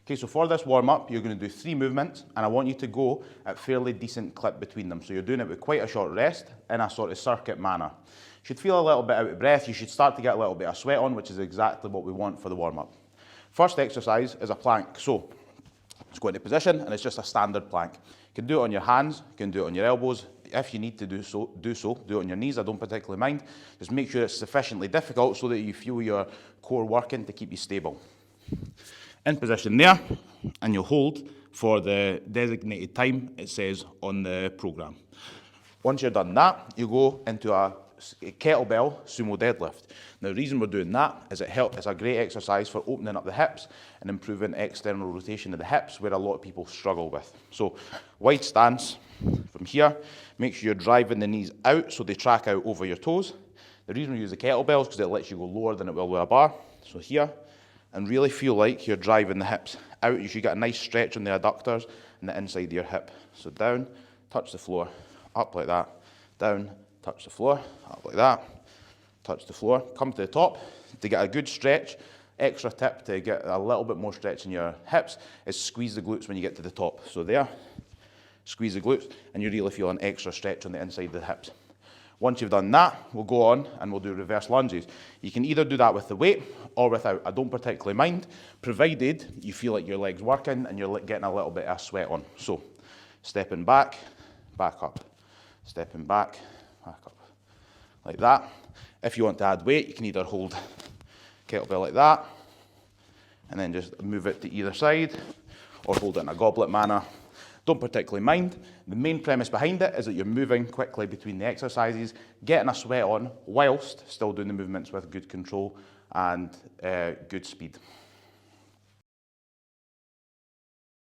Okay, so for this warm-up, you're going to do 3 movements, and I want you to go at fairly decent clip between them. So you're doing it with quite a short rest in a sort of circuit manner. You should feel a little bit out of breath. You should start to get a little bit of sweat on, which is exactly what we want for the warm-up. First exercise is a plank. So let's go into position, and it's just a standard plank. You can do it on your hands, you can do it on your elbows. If you need to do so. Do it on your knees, I don't particularly mind. Just make sure it's sufficiently difficult so that you feel your core working to keep you stable. In position there, and you'll hold for the designated time it says on the programme. Once you're done that, you go into a kettlebell sumo deadlift. Now the reason we're doing that is it's a great exercise for opening up the hips and improving external rotation of the hips, where a lot of people struggle with. So wide stance from here, make sure you're driving the knees out so they track out over your toes. The reason we use the kettlebell is because it lets you go lower than it will with a bar. So here, and really feel like you're driving the hips out. You should get a nice stretch on the adductors and the inside of your hip. So down, touch the floor, up like that, down, touch the floor, up like that, touch the floor. Come to the top to get a good stretch. Extra tip to get a little bit more stretch in your hips is squeeze the glutes when you get to the top. So there, squeeze the glutes, and you really feel an extra stretch on the inside of the hips. Once you've done that, we'll go on and we'll do reverse lunges. You can either do that with the weight or without. I don't particularly mind, provided you feel like your leg's working and you're getting a little bit of sweat on. So, stepping back, back up. Stepping back, back up. Like that. If you want to add weight, you can either hold kettlebell like that, and then just move it to either side, or hold it in a goblet manner. Don't particularly mind. The main premise behind it is that you're moving quickly between the exercises, getting a sweat on, whilst still doing the movements with good control and good speed.